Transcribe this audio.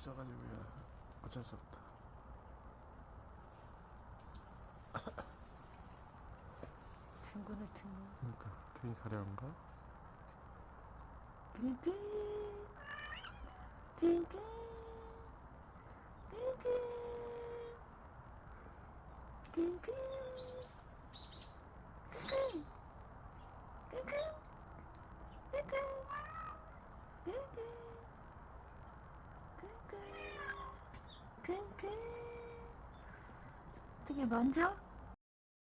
부져가지고 어쩔 수 없다. 친구네 친구. 그러니까 등이 가려운가? 띵띵 띵띵 띵띵 띵띵 되게 만져?